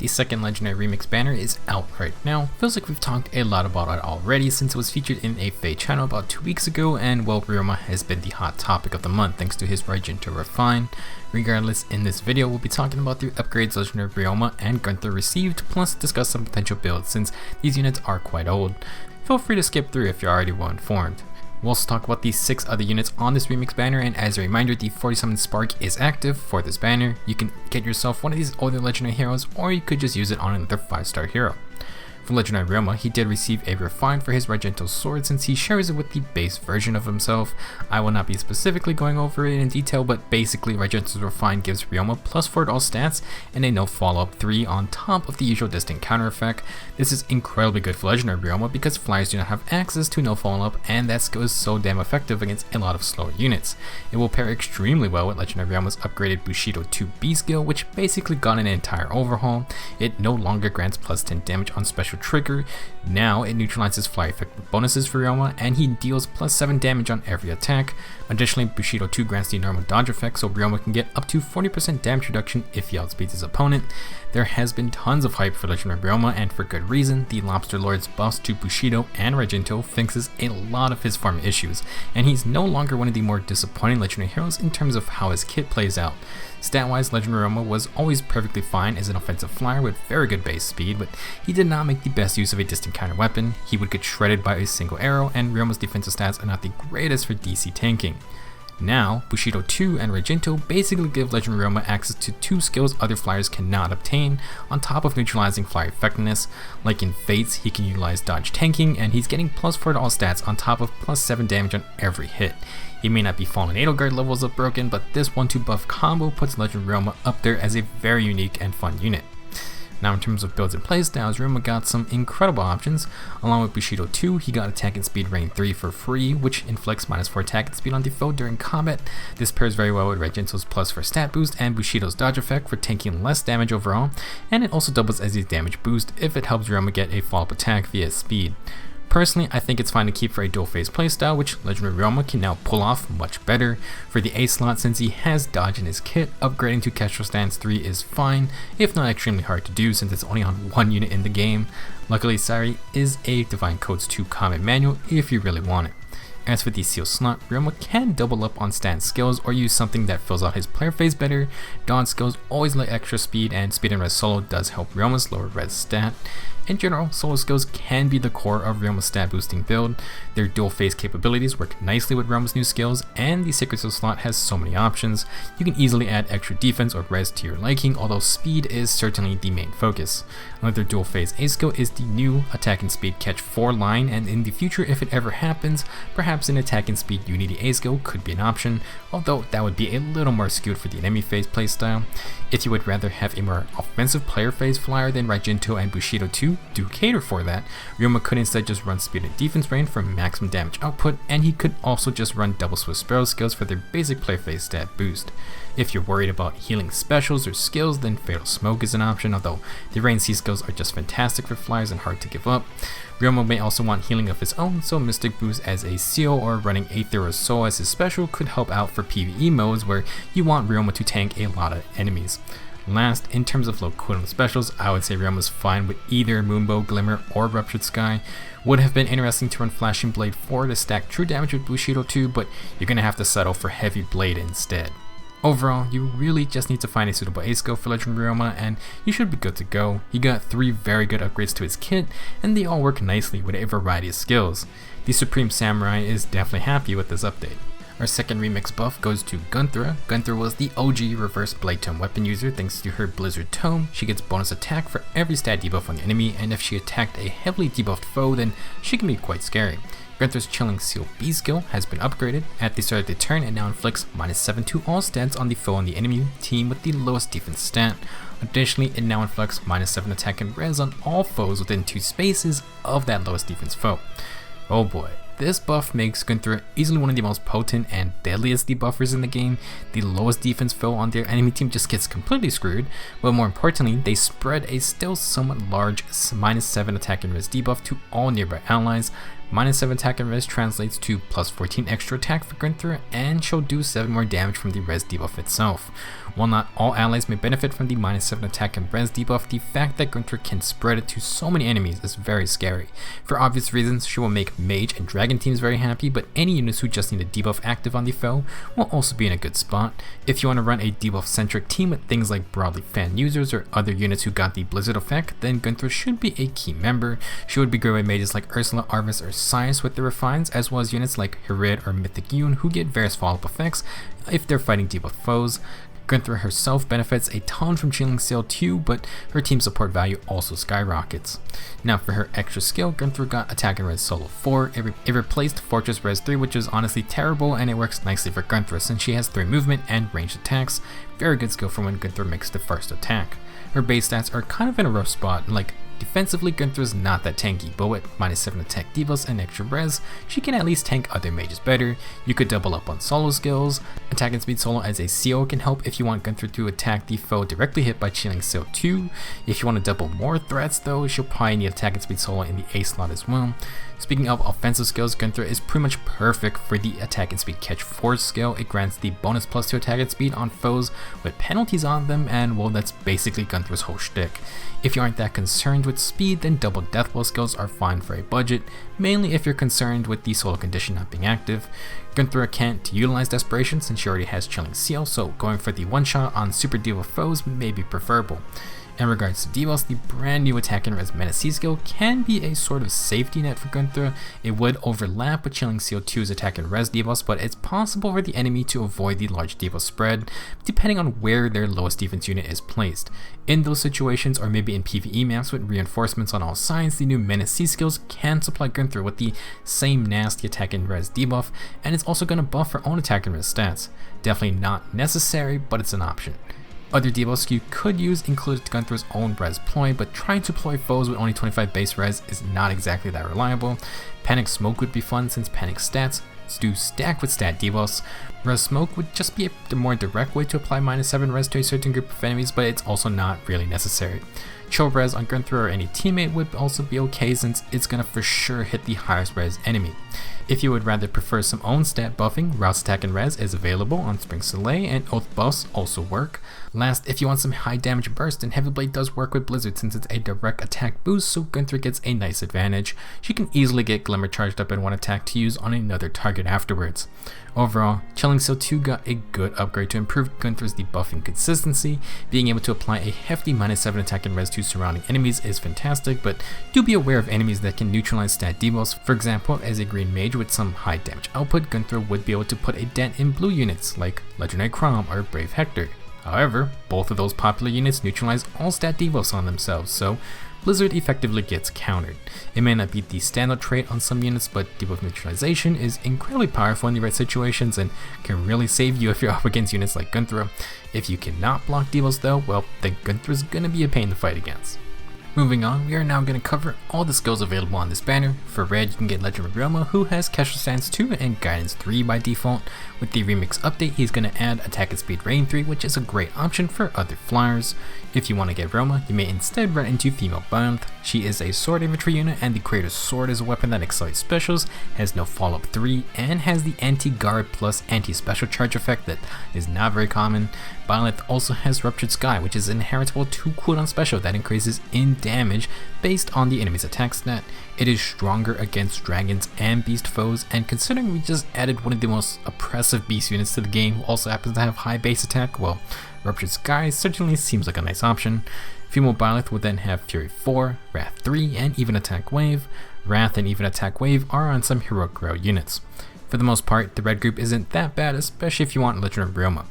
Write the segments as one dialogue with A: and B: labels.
A: The second Legendary Remix banner is out right now. Feels like we've talked a lot about it already since it was featured in a Faye channel about 2 weeks ago, and well, Ryoma has been the hot topic of the month thanks to his Ryoma Refine. Regardless, in this video we'll be talking about the upgrades Legendary Ryoma and Gunnthra received, plus discuss some potential builds since these units are quite old. Feel free to skip through if you're already well informed. We'll also talk about the 6 other units on this remix banner, and as a reminder, the 40 summon spark is active for this banner. You can get yourself one of these older legendary heroes, or you could just use it on another 5-star hero. For Legendary Ryoma, he did receive a refine for his Regento sword since he shares it with the base version of himself. I will not be specifically going over it in detail, but basically Regento's refine gives Ryoma +4 to all stats and a no follow-up 3 on top of the usual distant counter effect. This is incredibly good for Legendary Ryoma because flyers do not have access to no follow-up, and that skill is so damn effective against a lot of slower units. It will pair extremely well with Legendary Ryoma's upgraded Bushido 2B skill, which basically got an entire overhaul. It no longer grants +10 damage on special trigger. Now it neutralizes fly effect bonuses for Ryoma, and he deals +7 damage on every attack. Additionally, Bushido 2 grants the normal dodge effect, so Ryoma can get up to 40% damage reduction if he outspeeds his opponent. There has been tons of hype for Legendary Ryoma, and for good reason. The Lobster Lord's buffs to Bushido and Regento fixes a lot of his farm issues, and he's no longer one of the more disappointing legendary heroes in terms of how his kit plays out. Stat-wise, Legendary Ryoma was always perfectly fine as an offensive flyer with very good base speed, but he did not make the best use of a distant counter weapon. He would get shredded by a single arrow, and Ryoma's defensive stats are not the greatest for DC tanking. Now, Bushido 2 and Regento basically give Legendary Ryoma access to 2 skills other flyers cannot obtain, on top of neutralizing flyer effectiveness. Like in Fates, he can utilize dodge tanking, and he's getting +4 to all stats on top of +7 damage on every hit. He may not be Fallen Edelgard levels of broken, but this 1-2 buff combo puts Legendary Ryoma up there as a very unique and fun unit. Now in terms of builds and playstyles, Ryoma got some incredible options. Along with Bushido 2, he got attack and speed rank 3 for free, which inflicts -4 attack and speed on the foe during combat. This pairs very well with Regento's plus for stat boost and Bushido's dodge effect for taking less damage overall, and it also doubles as a damage boost if it helps Ryoma get a follow-up attack via speed. Personally, I think it's fine to keep for a dual phase playstyle, which Legendary Ryoma can now pull off much better. For the A slot, since he has dodge in his kit, upgrading to Kestrel Stance 3 is fine, if not extremely hard to do since it's only on 1 unit in the game. Luckily, Sari is a Divine Codes 2 comment manual if you really want it. As for the seal slot, Ryoma can double up on stance skills or use something that fills out his player phase better. Dawn skills always let extra speed, and speed and res solo does help Ryoma's lower res stat. In general, solo skills can be the core of Ryoma's stat boosting build. Their dual phase capabilities work nicely with Ryoma's new skills, and the Sacred Seal slot has so many options. You can easily add extra defense or res to your liking, although speed is certainly the main focus. Another dual phase A skill is the new Attack and Speed Catch 4 line, and in the future, if it ever happens, perhaps an Attack and Speed Unity A skill could be an option, although that would be a little more skewed for the enemy phase playstyle. If you would rather have a more offensive player phase flyer than Regento and Bushido 2 do cater for that, Ryoma could instead just run speed and defense rain for maximum damage output, and he could also just run double Swift Sparrow skills for their basic player phase stat boost. If you're worried about healing specials or skills, then Fatal Smoke is an option, although the Rain C skills are just fantastic for flyers and hard to give up. Ryoma may also want healing of his own, so Mystic Boost as a seal or running Aether or Soul as his special could help out for PvE modes where you want Ryoma to tank a lot of enemies. Last, in terms of low cooldown specials, I would say Ryoma's fine with either Moonbow, Glimmer, or Ruptured Sky. Would have been interesting to run Flashing Blade 4 to stack true damage with Bushido 2, but you're gonna have to settle for Heavy Blade instead. Overall, you really just need to find a suitable A skill for Legendary Ryoma, and you should be good to go. He got 3 very good upgrades to his kit, and they all work nicely with a variety of skills. The Supreme Samurai is definitely happy with this update. Our second remix buff goes to Gunnthra. Gunnthra was the OG reverse Blade Tome weapon user. Thanks to her Blizzard Tome, she gets bonus attack for every stat debuff on the enemy, and if she attacked a heavily debuffed foe, then she can be quite scary. Gunnthra's Chilling Seal B skill has been upgraded. At the start of the turn, it now inflicts -7 to all stats on the foe on the enemy team with the lowest defense stat. Additionally, it now inflicts -7 attack and res on all foes within 2 spaces of that lowest defense foe. Oh boy. This buff makes Gunnthra easily one of the most potent and deadliest debuffers in the game. The lowest defense foe on their enemy team just gets completely screwed, but more importantly, they spread a still somewhat large -7 attack and res debuff to all nearby allies. -7 attack and res translates to plus 14 extra attack for Gunnthra, and she'll do 7 more damage from the res debuff itself. While not all allies may benefit from the -7 attack and res debuff, the fact that Gunnthra can spread it to so many enemies is very scary. For obvious reasons, she will make mage and dragon teams very happy, but any units who just need a debuff active on the foe will also be in a good spot. If you want to run a debuff centric team with things like broadly fan users or other units who got the blizzard effect, then Gunnthra should be a key member. She would be great with mages like Ursula, Arvis, or Science with the refines, as well as units like Hirid or Mythic Yun who get various follow-up effects if they're fighting debuff foes. Gunnthra herself benefits a ton from Chilling Seal too, but her team support value also skyrockets. Now for her extra skill, Gunnthra got Attack and Res Solo 4. It replaced Fortress Res 3, which is honestly terrible, and it works nicely for Gunnthra since she has 3 movement and ranged attacks. Very good skill for when Gunnthra makes the first attack. Her base stats are kind of in a rough spot. Like, defensively, Gunnthra's not that tanky, but with -7 attack debuffs and extra res, she can at least tank other mages better. You could double up on solo skills. Attack and speed solo as a CO can help if you want Gunnthra to attack the foe directly hit by Chilling Seal 2. If you want to double more threats though, she'll probably need attack and speed solo in the A slot as well. Speaking of offensive skills, Gunnthra is pretty much perfect for the attack and speed catch force skill. It grants the bonus +2 attack and speed on foes with penalties on them, and well, that's basically Gunnthra's whole shtick. If you aren't that concerned with speed, then double death blow skills are fine for a budget, mainly if you're concerned with the solo condition not being active. Gunnthra can't utilize desperation since she already has Chilling Seal, so going for the one shot on super debuff foes may be preferable. In regards to debuffs, the brand new Attack and Res Menace skill can be a sort of safety net for Gunnthra. It would overlap with Chilling Seal 2's Attack and Res debuffs, but it's possible for the enemy to avoid the large debuff spread, depending on where their lowest defense unit is placed. In those situations, or maybe in PvE maps with reinforcements on all sides, the new Menace skills can supply Gunnthra with the same nasty Attack and Res debuff, and it's also going to buff her own Attack and Res stats. Definitely not necessary, but it's an option. Other debuffs you could use include Gunnthra's own res ploy, but trying to ploy foes with only 25 base res is not exactly that reliable. Panic Smoke would be fun since Panic stats do stack with stat debuffs. Res Smoke would just be a more direct way to apply -7 res to a certain group of enemies, but it's also not really necessary. Chill res on Gunnthra or any teammate would also be okay since it's gonna for sure hit the highest res enemy. If you would rather prefer some own stat buffing, Rouse Attack and Res is available on Spring Soleil, and Oath buffs also work. Last, if you want some high damage burst, then Heavy Blade does work with Blizzard since it's a direct attack boost, so Gunnthra gets a nice advantage. She can easily get Glimmer charged up in one attack to use on another target afterwards. Overall, Chilling Seal 2 got a good upgrade to improve Gunnthra's debuffing consistency. Being able to apply a hefty -7 attack and res to surrounding enemies is fantastic, but do be aware of enemies that can neutralize stat debuffs. For example, as a green mage with some high damage output, Gunnthra would be able to put a dent in blue units like Legendary Ryoma or Brave Hector. However, both of those popular units neutralize all stat debuffs on themselves, so Blizzard effectively gets countered. It may not be the standard trait on some units, but debuff neutralization is incredibly powerful in the right situations and can really save you if you're up against units like Gunnthra. If you cannot block debuffs though, well, then Gunnthra's gonna be a pain to fight against. Moving on, we are now going to cover all the skills available on this banner. For red, you can get Legendary Ryoma, who has Kestrel Stance 2 and Guidance 3 by default. With the remix update, he's going to add Attack and Speed Rain 3, which is a great option for other flyers. If you want to get Ryoma, you may instead run into female Byleth. She is a sword infantry unit, and the Creator's Sword is a weapon that accelerates specials, has no follow-up 3, and has the anti-guard plus anti-special charge effect that is not very common. Byleth also has Ruptured Sky, which is an inheritable 2 cooldown special that increases in damage based on the enemy's attack stat. It is stronger against dragons and beast foes, and considering we just added one of the most oppressive beast units to the game who also happens to have high base attack, well, Ruptured Sky certainly seems like a nice option. Female Byleth would then have Fury 4, Wrath 3, and Even Attack Wave. Wrath and Even Attack Wave are on some Heroic Row units. For the most part, the red group isn't that bad, especially if you want Legendary Ryoma.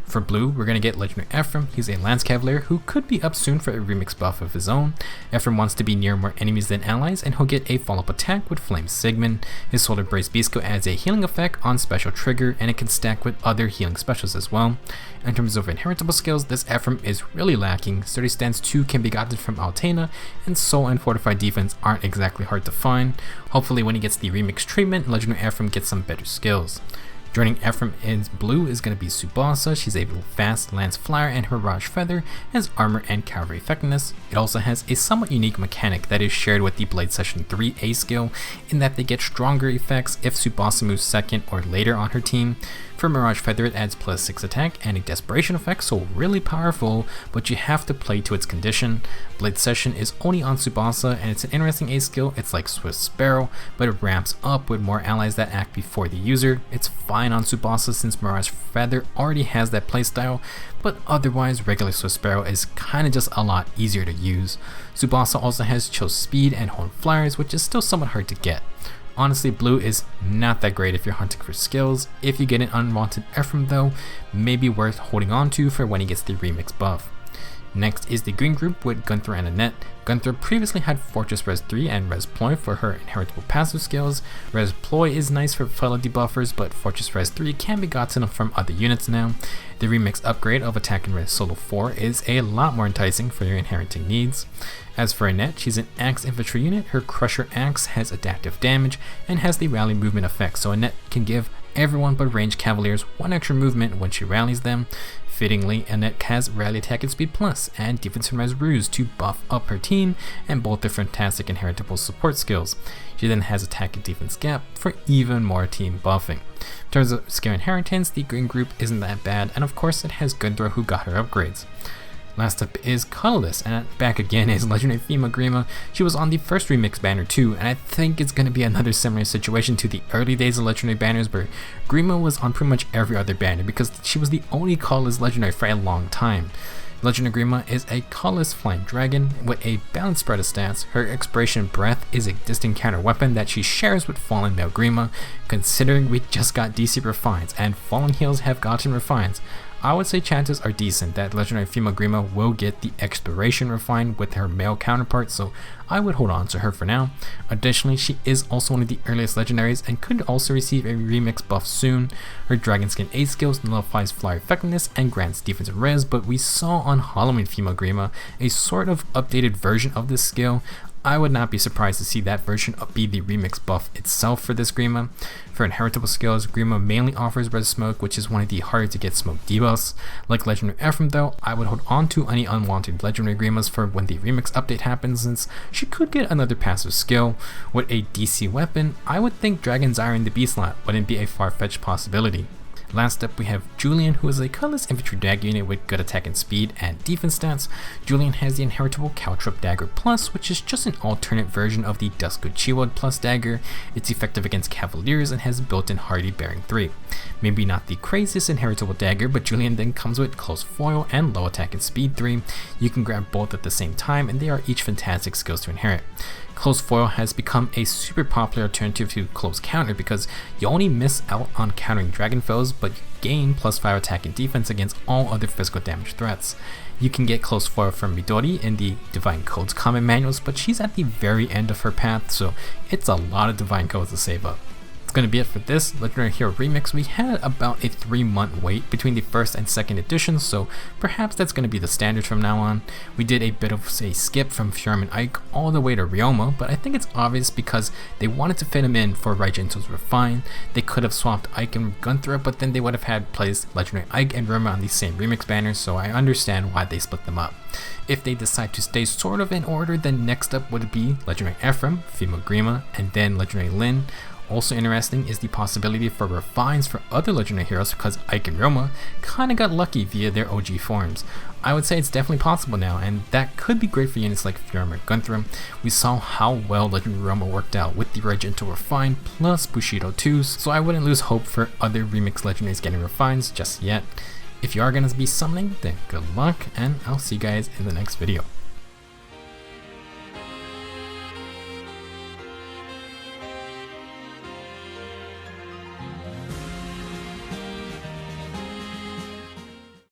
A: For blue, we're going to get Legendary Ephraim. He's a Lance Cavalier who could be up soon for a remix buff of his own. Ephraim wants to be near more enemies than allies, and he'll get a follow-up attack with Flame Sigmund. His Solar Brace Beastco adds a healing effect on special trigger, and it can stack with other healing specials as well. In terms of inheritable skills, this Ephraim is really lacking. Sturdy Stance 2 can be gotten from Altena, and Soul and Fortified Defense aren't exactly hard to find. Hopefully when he gets the remix treatment, Legendary Ephraim gets some better skills. Joining Ephraim in blue is going to be Tsubasa. She's a fast lance flyer, and her Raj Feather has armor and cavalry effectiveness. It also has a somewhat unique mechanic that is shared with the Blade Session 3 A skill, in that they get stronger effects if Tsubasa moves second or later on her team. For Mirage Feather, it adds +6 attack and a desperation effect, so really powerful, but you have to play to its condition. Blade Session is only on Tsubasa, and it's an interesting A skill. It's like Swift Sparrow, but it ramps up with more allies that act before the user. It's fine on Tsubasa since Mirage Feather already has that playstyle, but otherwise regular Swift Sparrow is kinda just a lot easier to use. Tsubasa also has Chill Speed and Horn Flyers, which is still somewhat hard to get. Honestly, blue is not that great if you're hunting for skills. If you get an unwanted Ephraim though, may be worth holding on to for when he gets the remix buff. Next is the green group with Gunnthra and Annette. Gunnthra previously had Fortress Res 3 and Res Ploy for her inheritable passive skills. Res Ploy is nice for fellow debuffers, but Fortress Res 3 can be gotten from other units now. The remix upgrade of Attack and Res Solo 4 is a lot more enticing for your inheriting needs. As for Annette, she's an Axe infantry unit. Her Crusher Axe has adaptive damage and has the rally movement effect, so Annette can give everyone but ranged cavaliers 1 extra movement when she rallies them. Fittingly, Annette has rally attack and speed plus and defense and res ruse to buff up her team, and both are fantastic inheritable support skills. She then has attack and defense gap for even more team buffing. In terms of skill inheritance, the green group isn't that bad, and of course it has Gunnthra who got her upgrades. Last up is Colorless, and back again is Legendary Ryoma Grima. She was on the first remix banner too, and I think it's going to be another similar situation to the early days of Legendary banners where Grima was on pretty much every other banner because she was the only colorless legendary for a long time. Legendary Grima is a colorless flying dragon with a balanced spread of stats. Her Expiration Breath is a distant counter weapon that she shares with Fallen Male Grima. Considering we just got DC refines and Fallen Heels have gotten refines, I would say chances are decent that Legendary Ryoma Grima will get the Expiration Refine with her male counterpart, so I would hold on to her for now. Additionally, she is also one of the earliest legendaries and could also receive a remix buff soon. Her Dragon Skin A skills nullifies flyer effectiveness and grants defensive res, but we saw on Halloween Ryoma Grima a sort of updated version of this skill. I would not be surprised to see that version be the remix buff itself for this Grima. For inheritable skills, Grima mainly offers Res Smoke, which is one of the harder to get smoke debuffs. Like Legendary Ephraim though, I would hold on to any unwanted Legendary Grimas for when the remix update happens, since she could get another passive skill. With a DC weapon, I would think Dragon's Ire in the B slot wouldn't be a far-fetched possibility. Last up we have Julian, who is a colorless infantry dagger unit with good attack and speed and defense stats. Julian has the inheritable Caltrip Dagger Plus, which is just an alternate version of the Duskwood Chiwod Plus dagger. It's effective against cavaliers and has built-in Hardy Bearing 3. Maybe not the craziest inheritable dagger, but Julian then comes with close foil and low attack and speed 3. You can grab both at the same time, and they are each fantastic skills to inherit. Close foil has become a super popular alternative to close counter because you only miss out on countering dragon foes, but you gain +5 attack and defense against all other physical damage threats. You can get close foil from Midori in the Divine Codes common manuals, but she's at the very end of her path, so it's a lot of Divine Codes to save up. That's going to be it for this Legendary Hero Remix. We had about a 3-month wait between the first and second editions, so perhaps that's going to be the standard from now on. We did a bit of a skip from Ephraim and Ike all the way to Ryoma, but I think it's obvious because they wanted to fit him in for Raijinto's Refine. They could have swapped Ike and Gunnthra, but then they would have had placed Legendary Ike and Ryoma on the same remix banners, so I understand why they split them up. If they decide to stay sort of in order, then next up would be Legendary Ephraim, Ryoma Grima, and then Legendary Lyn. Also interesting is the possibility for refines for other legendary heroes because Ike and Ryoma kinda got lucky via their OG forms. I would say it's definitely possible now, and that could be great for units like Ephraim or Gunnthra. We saw how well Legendary Ryoma worked out with the Raijinto Refine plus Bushido 2s, so I wouldn't lose hope for other remix legendaries getting refines just yet. If you are gonna be summoning, then good luck, and I'll see you guys in the next video.